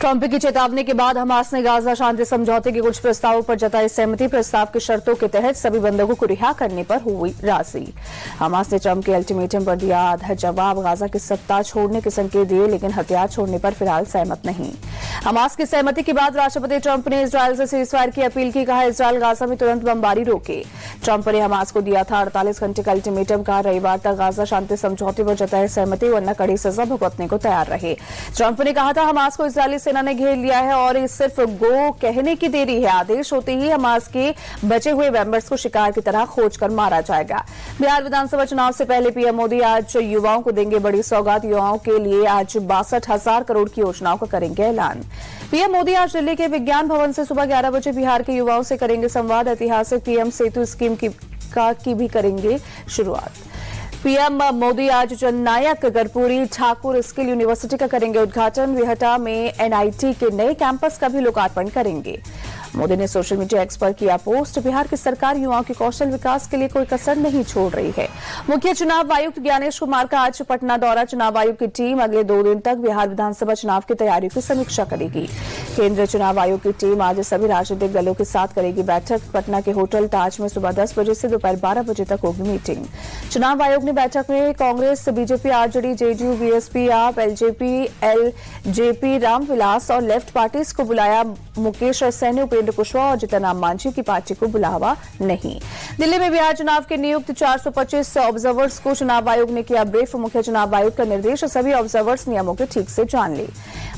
Trump की चेतावनी के बाद हमास ने गाजा शांति समझौते के कुछ प्रस्तावों पर जताई सहमति। प्रस्ताव की शर्तों के तहत सभी बंधकों को रिहा करने पर हुई राजी। हमास ने ट्रंप के अल्टीमेटम पर दिया आधा जवाब। गाजा की सत्ता छोड़ने के संकेत दिए, लेकिन हथियार छोड़ने पर फिलहाल सहमत नहीं। हमास की सहमति के बाद राष्ट्रपति ट्रंप ने इजरायल से सीजफायर की अपील की। कहा, इजरायल गाजा में तुरंत बमबारी रोके। ट्रंप ने हमास को दिया था 48 घंटे का अल्टीमेटम। कहा, रविवार तक गाजा शांति समझौते पर जताई सहमति, वरना कड़ी सजा भुगतने को तैयार रहे। ट्रंप ने कहा था, हमास को इजरायली सेना ने घेर लिया है और ये सिर्फ गो कहने की देरी है। आदेश होते ही हमास के बचे हुए मेंबर्स को शिकार की तरह खोजकर मारा जाएगा। बिहार विधानसभा चुनाव से पहले पीएम मोदी आज युवाओं को देंगे बड़ी सौगात। युवाओं के लिए आज 62,000 करोड़ की योजनाओं का करेंगे ऐलान। पीएम मोदी आज दिल्ली के विज्ञान भवन से सुबह 11 बजे बिहार के युवाओं से करेंगे संवाद। ऐतिहासिक पीएम सेतु स्कीम की भी करेंगे शुरुआत। पीएम मोदी आज जननायक कर्पूरी ठाकुर स्किल यूनिवर्सिटी का करेंगे उद्घाटन। बिहटा में एनआईटी के नए कैंपस का भी लोकार्पण करेंगे। मोदी ने सोशल मीडिया एक्स पर किया पोस्ट। बिहार की सरकार युवाओं के कौशल विकास के लिए कोई कसर नहीं छोड़ रही है। मुख्य चुनाव आयुक्त ज्ञानेश कुमार का आज पटना दौरा। चुनाव आयोग की टीम अगले 2 दिन तक बिहार विधानसभा चुनाव की तैयारियों की समीक्षा करेगी। केंद्रीय चुनाव आयोग की टीम आज सभी राजनीतिक दलों के साथ करेगी बैठक। पटना के होटल ताज में सुबह 10 बजे से दोपहर 12 बजे तक होगी मीटिंग। चुनाव आयोग ने बैठक में Congress, BJP, RJD, JDU, BSP, आप, एलजेपी, एलजेपी, रामविलास और लेफ्ट पार्टीज को बुलाया। मुकेश सैनी, उपेंद्र कुशवाहा और जीतन राम मांझी की पार्टी को बुलावा नहीं। दिल्ली में बिहार चुनाव के नियुक्त 425 ऑब्जर्वर्स को चुनाव आयोग ने किया ब्रीफ। मुख्य चुनाव आयुक्त का निर्देश, सभी ऑब्जर्वर्स नियमों के ठीक से जान ले।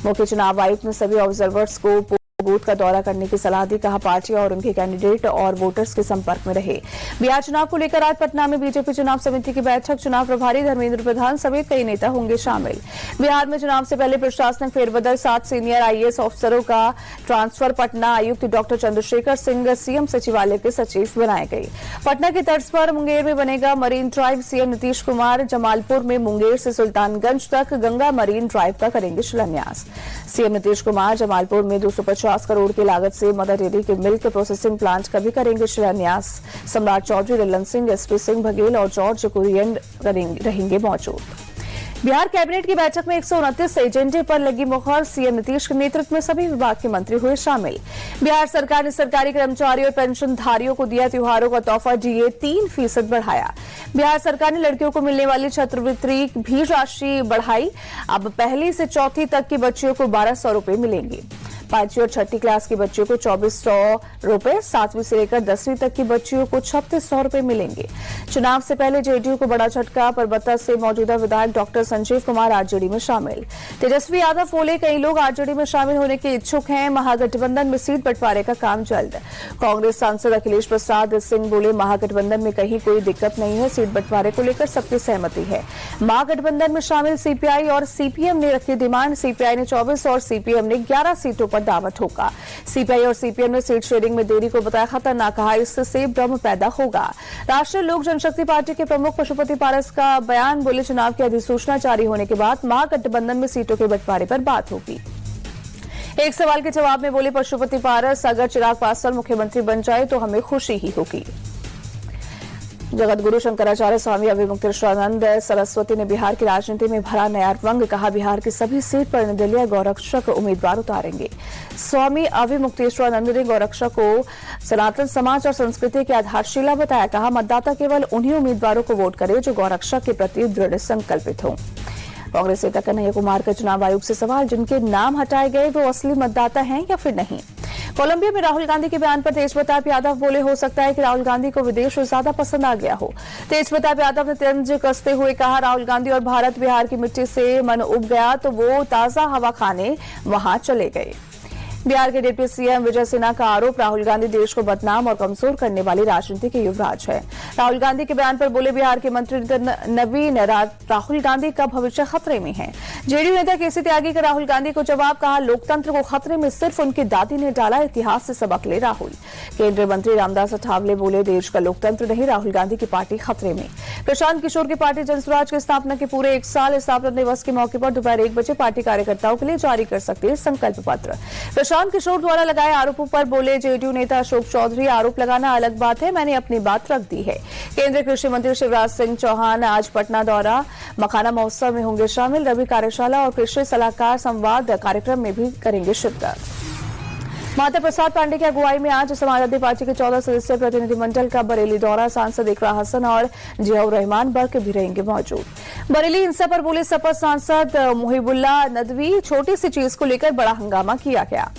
मुख्य चुनाव आयुक्त ने सभी ऑब्जर्वर्स को बूथ का दौरा करने की सलाह दी। कहा, पार्टियां और उनके कैंडिडेट और वोटर्स के संपर्क में रहे। बिहार चुनाव को लेकर आज पटना में बीजेपी चुनाव समिति की बैठक। चुनाव प्रभारी धर्मेंद्र प्रधान समेत कई नेता होंगे शामिल। बिहार में चुनाव से पहले प्रशासनिक फेरबदल, 7 सीनियर आईएएस अफसरों का ट्रांसफर। पटना आयुक्त डॉक्टर चंद्रशेखर सिंह सीएम सचिवालय के सचिव बनाए गए। पटना की तर्ज पर मुंगेर में बनेगा marine drive. CM Nitish Kumar Jamalpur में मुंगेर से सुल्तानगंज तक गंगा मरीन ड्राइव का करेंगे शिलान्यास। सीएम नीतीश कुमार जमालपुर में 250 करोड़ की लागत से मदर डेयरी के मिल्क प्रोसेसिंग प्लांट का भी करेंगे शिलान्यास। सम्राट चौधरी, ललन सिंह, एसपी सिंह बघेल और जॉर्ज कुरियन रहेंगे मौजूद। बिहार कैबिनेट की बैठक में 129 एजेंडे पर लगी मुहर। सीएम नीतीश के नेतृत्व में सभी विभाग के मंत्री हुए शामिल। बिहार सरकार ने सरकारी कर्मचारियों और पेंशनधारियों को दिया त्योहारों का तोहफा। डीए 3% बढ़ाया। बिहार सरकार ने लड़कियों को मिलने वाली छात्रवृत्ति भी राशि बढ़ाई। अब पहली से चौथी तक की बच्चियों को 1200 रुपए मिलेंगे। 5वीं और 6ठी क्लास की बच्चियों को 2400 रुपए, 7वीं से लेकर 10वीं तक की बच्चियों को 3600 रुपए मिलेंगे। चुनाव से पहले जेडीयू को बड़ा झटका। परबत्ता से मौजूदा विधायक डॉक्टर संजीव कुमार आरजेडी में शामिल। तेजस्वी यादव बोले, कई लोग आरजेडी में शामिल होने के इच्छुक हैं। महागठबंधन में सीट बंटवारे का काम जल्द। कांग्रेस सांसद अखिलेश प्रसाद सिंह बोले, महागठबंधन में कहीं कोई दिक्कत नहीं है। सीट बंटवारे को लेकर सबकी सहमति है। महागठबंधन में शामिल सीपीआई और सीपीएम ने रखी डिमांड। सीपीआई ने 24 और सीपीएम ने 11 सीटों दावा ठोका। सीपीआई और सीपीएम ने सीट शेयरिंग में देरी को बताया खतरनाक। कहा, इससे भ्रम पैदा होगा। राष्ट्रीय लोक जनशक्ति पार्टी के प्रमुख पशुपति पारस का बयान। बोले, चुनाव की अधिसूचना जारी होने के बाद महागठबंधन में सीटों के बंटवारे पर बात होगी। एक सवाल के जवाब में बोले पशुपति पारस, अगर चिराग पासवान मुख्यमंत्री बन जाए तो हमें खुशी ही होगी। जगत गुरु शंकराचार्य स्वामी अभिमुक्तेश्वरानंद सरस्वती ने बिहार की राजनीति में भरा नया रंग। कहा, बिहार की सभी सीट पर निर्दलीय गौरक्षक उम्मीदवार उतारेंगे। स्वामी अभिमुक्तेश्वरानंद ने गौरक्षक को सनातन समाज और संस्कृति की आधारशिला बताया। कहा, मतदाता केवल उन्हीं उम्मीदवारों को वोट करे जो गौरक्षक के प्रति दृढ़ संकल्पित हों। कांग्रेस नेता कन्हैया कुमार का चुनाव आयोग से सवाल, जिनके नाम हटाए गए वो असली मतदाता हैं या फिर नहीं। कोलंबिया में राहुल गांधी के बयान पर तेजप्रताप यादव बोले, हो सकता है कि राहुल गांधी को विदेश ज्यादा पसंद आ गया हो। तेजप्रताप यादव ने तंज कसते हुए कहा, राहुल गांधी और भारत बिहार की मिट्टी से मन उब गया तो वो ताजा हवा खाने वहां चले गए। बिहार के डिप्टी सीएम विजय सिन्हा का आरोप, राहुल गांधी देश को बदनाम और कमजोर करने वाली राजनीति के युवराज है। राहुल गांधी के बयान पर बोले, बिहार के मंत्री नवीन राहुल गांधी का भविष्य खतरे में है। जेडीयू नेता केसी त्यागी का राहुल गांधी को जवाब। कहा, लोकतंत्र को खतरे में सिर्फ उनकी दादी ने डाला, इतिहास से सबक ले राहुल। केंद्रीय मंत्री रामदास अठावले बोले, देश का लोकतंत्र नहीं, राहुल गांधी की पार्टी खतरे में। प्रशांत किशोर की पार्टी जनसुराज की स्थापना के पूरे 1 साल स्थापना दिवस के मौके पर दोपहर 1 बजे पार्टी कार्यकर्ताओं के लिए जारी कर सकती है संकल्प पत्र। प्रशांत किशोर द्वारा लगाए आरोपों पर बोले जेडीयू नेता अशोक चौधरी, आरोप लगाना अलग बात है, मैंने अपनी बात रख दी है। केंद्रीय कृषि मंत्री शिवराज सिंह चौहान आज पटना दौरा मखाना महोत्सव में होंगे शामिल। रवि कार्यशाला और कृषि सलाहकार संवाद कार्यक्रम में भी करेंगे शिरकत। माता प्रसाद पांडे की अगुवाई में आज समाजवादी पार्टी के 14 सदस्यीय प्रतिनिधिमंडल का बरेली दौरा। सांसद इकरा हसन और जियाउर रहमान बर्क भी रहेंगे मौजूद। बरेली हिंसा पर बोले सपा सांसद मुहिबुल्लाह नदवी, छोटी सी चीज को लेकर बड़ा हंगामा किया गया।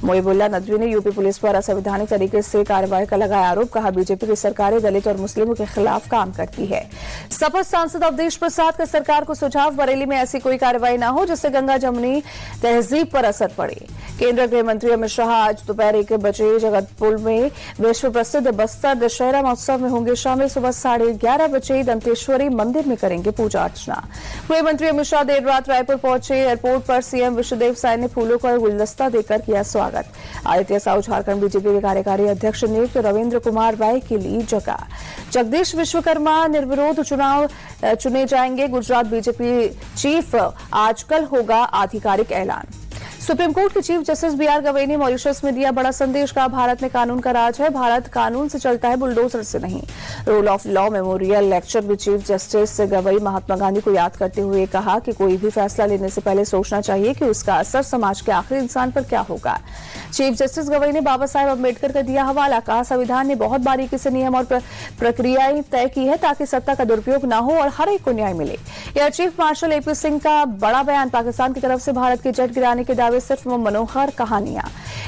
मुहिबुल्लाह नदवी ने यूपी पुलिस पर असंवैधानिक तरीके से कार्रवाई का लगाया आरोप। कहा, बीजेपी की सरकारें दलित और मुस्लिमों के खिलाफ काम करती है। सपा सांसद अवधेश प्रसाद का सरकार को सुझाव, बरेली में ऐसी कोई कार्रवाई न हो जिससे गंगा जमुनी तहजीब पर असर पड़े। केंद्रीय गृह मंत्री अमित शाह आज दोपहर 1 बजे जगतपुर में विश्व प्रसिद्ध बस्तर दशहरा महोत्सव में होंगे शामिल। सुबह 11:30 बजे दंतेश्वरी मंदिर में करेंगे पूजा अर्चना। गृह मंत्री अमित शाह देर रात रायपुर पहुंचे। एयरपोर्ट पर सीएम विश्वदेव साय ने फूलों का गुलदस्ता देकर किया स्वागत। आदित्य साहू झारखंड बीजेपी के कार्यकारी अध्यक्ष नियुक्त, रविंद्र कुमार राय के लिए जगह। जगदीश विश्वकर्मा निर्विरोध चुनाव चुने जाएंगे। गुजरात बीजेपी चीफ आज कल होगा आधिकारिक ऐलान। सुप्रीम कोर्ट के चीफ जस्टिस बीआर गवई ने मॉरिशस में दिया बड़ा संदेश। कहा, भारत में कानून का राज है, भारत कानून से चलता है, बुलडोजर से नहीं। Rule of law memorial lecture में चीफ जस्टिस गवई महात्मा गांधी को याद करते हुए कहा कि कोई भी फैसला लेने से पहले सोचना चाहिए कि उसका असर समाज के आखिरी इंसान पर क्या होगा। चीफ जस्टिस गवई ने बाबा साहेब अम्बेडकर का दिया हवाला। कहा, संविधान ने बहुत बारीकी से नियम और प्रक्रियाएं तय की है ताकि सत्ता का दुरुपयोग न हो और हर एक को न्याय मिले। Air chief marshal AP Singh का बड़ा बयान। पाकिस्तान की तरफ से भारत के जेट गिराने के दावे सिर्फ मनोहर कहानियां।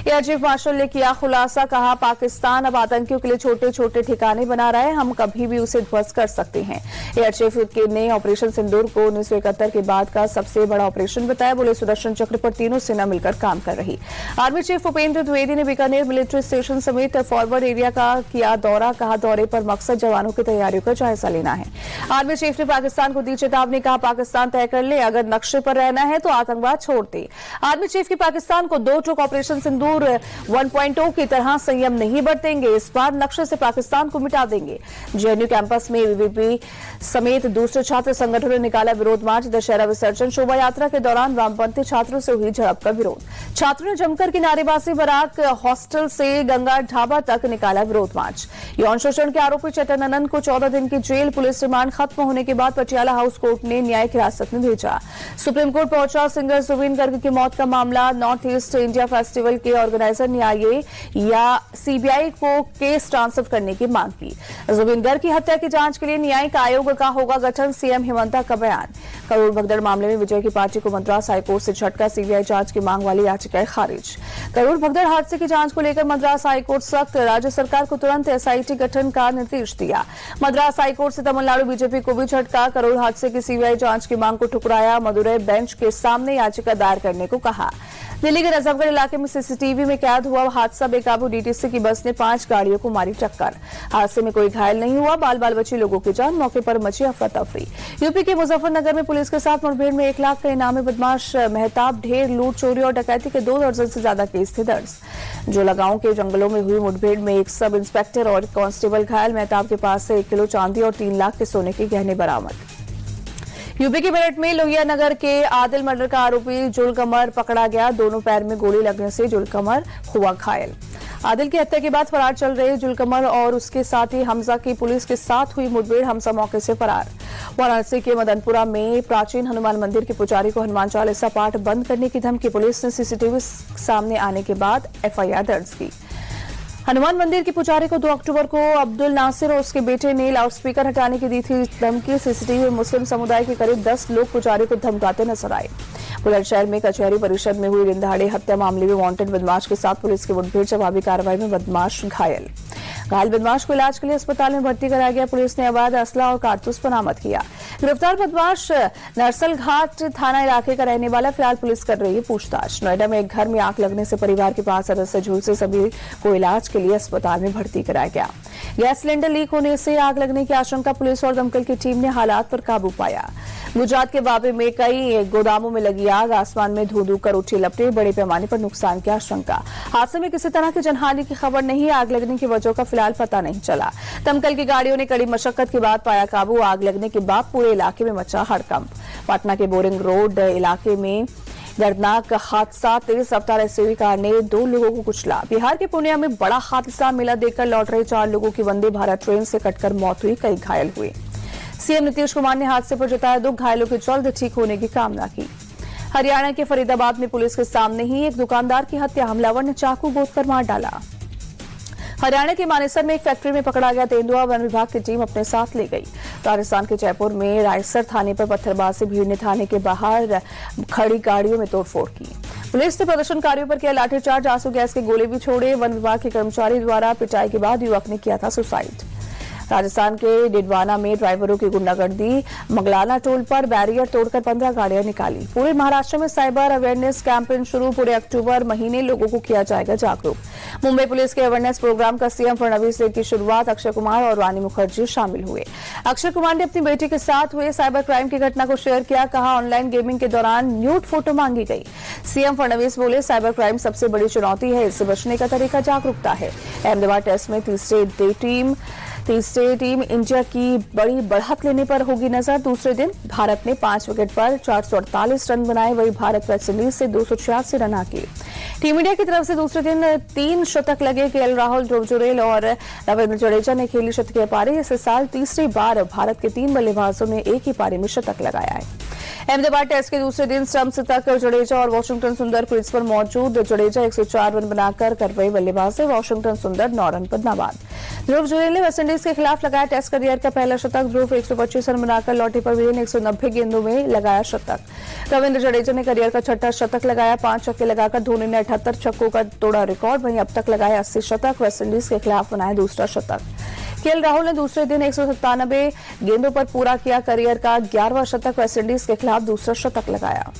एयर चीफ मार्शल ने किया खुलासा। कहा, पाकिस्तान अब आतंकियों के लिए छोटे छोटे ठिकाने बना रहा है, हम कभी भी उसे ध्वस्त कर सकते हैं। एयर चीफ ने ऑपरेशन सिंदूर को 1971 के बाद का सबसे बड़ा ऑपरेशन बताया। बोले, सुदर्शन चक्र पर तीनों सेना मिलकर काम कर रही। आर्मी चीफ उपेंद्र द्विवेदी ने बीकानेर मिलिट्री स्टेशन समेत फॉरवर्ड एरिया का किया दौरा। कहा, दौरे पर मकसद जवानों की तैयारियों का जायजा लेना है। आर्मी चीफ ने पाकिस्तान को दी चेतावनी। कहा, पाकिस्तान तय कर ले, अगर नक्शे पर रहना है तो आतंकवाद छोड़ दे। आर्मी चीफ की पाकिस्तान को दो टूक ऑपरेशन सिंदूर 1.0 की तरह संयम नहीं बरतेंगे, इस बार नक्शे से पाकिस्तान को मिटा देंगे। जेएनयू कैंपस में एबीवीपी समेत दूसरे छात्र संगठनों ने निकाला विरोध मार्च। दशहरा विसर्जन शोभा यात्रा के दौरान वामपंथी छात्रों से हुई झड़प का विरोध। छात्रों ने जमकर की नारेबाजी। बराक हॉस्टल से गंगा ढाबा तक निकाला विरोध मार्च। यौन शोषण के आरोपी चेतन आनंद को 14 दिन की जेल। पुलिस रिमांड खत्म होने के बाद पटियाला हाउस कोर्ट ने न्यायिक हिरासत में भेजा। सुप्रीम कोर्ट पहुंचा सिंगर जुबिन गर्ग की मौत का मामला। नॉर्थ ईस्ट इंडिया फेस्टिवल के ऑर्गेनाइजर ने आईए या सीबीआई को केस ट्रांसफर करने की मांग की। जुबिन गर्ग की हत्या की जांच के लिए न्यायिक आयोग का होगा गठन, सीएम हेमंता का बयान। करोड़ भगदड़ मामले में विजय की पार्टी को मद्रास हाईकोर्ट से झटका। सीबीआई जांच की मांग वाली याचिकाएं खारिज। करोड़ भगदड़ हादसे की जांच को लेकर मद्रास हाईकोर्ट सख्त। राज्य सरकार को तुरंत एसआईटी गठन का निर्देश दिया। मद्रास हाईकोर्ट से तमिलनाडु बीजेपी को भी झटका। करोड़ हादसे की सीबीआई जांच की मांग को ठुकराया। मदुरई बेंच के सामने याचिका दायर करने को कहा। दिल्ली के नजफगढ़ इलाके में सीसीटीवी में कैद हुआ हादसा। बेकाबू डीटीसी की बस ने 5 गाड़ियों को मारी टक्कर। हादसे में कोई घायल नहीं हुआ। बाल बाल बची लोगों की जान। मौके पर मची अफरा तफरी। यूपी के मुजफ्फरनगर में पुलिस के साथ मुठभेड़ में 1 लाख का इनामी बदमाश मेहताब ढेर लूट, चोरी और डकैती के 2 दर्जन से ज्यादा केस थे दर्ज। जोला गांव के जंगलों में हुई मुठभेड़ में एक सब इंस्पेक्टर और कांस्टेबल घायल। मेहताब के पास से 1 किलो चांदी और 3 लाख के सोने के गहने बरामद। यूपी के मेरठ में लोहिया नगर के आदिल मर्डर का आरोपी जुलकमर पकड़ा गया। दोनों पैर में गोली लगने से जुलकमर हुआ घायल। आदिल की हत्या के बाद फरार चल रहे जुलकमर और उसके साथी हमजा की पुलिस के साथ हुई मुठभेड़। हमजा मौके से फरार। वाराणसी के मदनपुरा में प्राचीन हनुमान मंदिर के पुजारी को हनुमान चालीसा पाठ बंद करने की धमकी। पुलिस ने सीसीटीवी सामने आने के बाद एफआईआर दर्ज की। हनुमान मंदिर के पुजारी को 2 अक्टूबर को अब्दुल नासिर और उसके बेटे ने लाउडस्पीकर हटाने की दी थी धमकी। सीसीटीवी में मुस्लिम समुदाय के करीब 10 लोग पुजारी को धमकाते नजर आए। बुलंदशहर में कचहरी परिषद में हुई दिन-दहाड़े हत्या मामले में वांटेड बदमाश के साथ पुलिस की मुठभेड़। जवाबी कार्रवाई में बदमाश घायल बदमाश को इलाज के लिए अस्पताल में भर्ती कराया गया। पुलिस ने अवैध असला और कारतूस बरामद किया। गिरफ्तार बदमाश नरसल घाट थाना इलाके का रहने वाला। फिलहाल पुलिस कर रही है पूछताछ। नोएडा में एक घर में आग लगने से परिवार के 5 सदस्य झुलसे। सभी को इलाज के लिए अस्पताल में भर्ती कराया गया। गैस सिलेंडर लीक होने से आग लगने की आशंका। पुलिस और दमकल की टीम ने हालात पर काबू पाया। गुजरात के वापी में कई गोदामों में लगी आग। आसमान में धू धू कर उठी लपटें। बड़े पैमाने पर नुकसान की आशंका। हादसे में किसी तरह की जनहानि की खबर नहीं। आग लगने की वजह का फिलहाल पता नहीं चला। दमकल की गाड़ियों ने कड़ी मशक्कत के बाद पाया काबू। आग लगने के बाद पूरे इलाके में मचा हड़कंप। पटना के बोरिंग रोड इलाके में दर्दनाक हादसा, तेज रफ्तार एसयूवी कार ने 2 लोगों को कुचला। बिहार के पूर्णिया में बड़ा हादसा, मेला देखकर लौट रहे 4 लोगों की वंदे भारत ट्रेन से कटकर मौत हुई, कई घायल हुए। सीएम नीतीश कुमार ने हादसे पर जताया दुख, घायलों के जल्द ठीक होने की कामना की। हरियाणा के फरीदाबाद में पुलिस के सामने ही एक दुकानदार की हत्या, हमलावर ने चाकू गोदकर मार डाला। हरियाणा के मानेसर में एक फैक्ट्री में पकड़ा गया तेंदुआ वन विभाग की टीम अपने साथ ले गई। राजस्थान के जयपुर में रायसर थाने पर पत्थरबाजी, भीड़ ने थाने के बाहर खड़ी गाड़ियों में तोड़फोड़ की। पुलिस ने प्रदर्शनकारियों पर किया लाठीचार्ज, आंसू गैस के गोले भी छोड़े। वन विभाग के कर्मचारी द्वारा पिटाई के बाद युवक ने किया था सुसाइड। राजस्थान के डिडवाना में ड्राइवरों की गुंडागर्दी, मंगलाना टोल पर बैरियर तोड़कर 15 गाड़ियां निकाली। पूरे महाराष्ट्र में साइबर अवेयरनेस कैंपेन शुरू, पूरे अक्टूबर महीने लोगों को किया जाएगा जागरूक। मुंबई पुलिस के अवेयरनेस प्रोग्राम का सीएम फडणवीस ने की शुरुआत, अक्षय कुमार और रानी मुखर्जी शामिल हुए। अक्षय कुमार ने अपनी बेटी के साथ हुए साइबर क्राइम की घटना को शेयर किया, कहा ऑनलाइन गेमिंग के दौरान न्यूड फोटो मांगी गई। सीएम फडणवीस बोले साइबर क्राइम सबसे बड़ी चुनौती है, इससे बचने का तरीका जागरूकता है। अहमदाबाद टेस्ट में तीसरे टीम इंडिया की बड़ी बढ़त लेने पर होगी नजर। दूसरे दिन भारत ने 5 विकेट पर 448 रन बनाए, वही भारत वेस्टइंडीज से 286 रन हाके। टीम इंडिया की तरफ से दूसरे दिन 3 शतक लगे। केएल राहुल, ध्रुव जुरेल और रविंद्र जडेजा ने खेली शतकीय पारी। इस साल तीसरी बार भारत के 3 बल्लेबाजों ने एक ही पारी में शतक लगाया है। अहमदाबाद टेस्ट के दूसरे दिन स्टंप्स तक जडेजा और वॉशिंगटन सुंदर क्रीज पर मौजूद। जडेजा 104 रन बनाकर करवई बल्लेबाज है, वॉशिंगटन सुंदर 9 रन पर नाबाद। ध्रुव जुरेल ने वेस्टइंडीज के खिलाफ लगाया टेस्ट करियर का पहला शतक। ध्रुव 125 रन बनाकर लौटे, पर वीरेन 190 गेंदों में लगाया शतक। रविंद्र जडेजा ने करियर का 6ठा शतक लगाया, 5 छक्के लगाकर धोनी ने 78 छक्कों का तोड़ा रिकॉर्ड। वहीं अब तक लगाए 80 शतक, वेस्टइंडीज के खिलाफ बनाया दूसरा शतक। केएल राहुल ने दूसरे दिन 197 गेंदों पर पूरा किया करियर का 11वां शतक, वेस्टइंडीज के खिलाफ दूसरा शतक लगाया।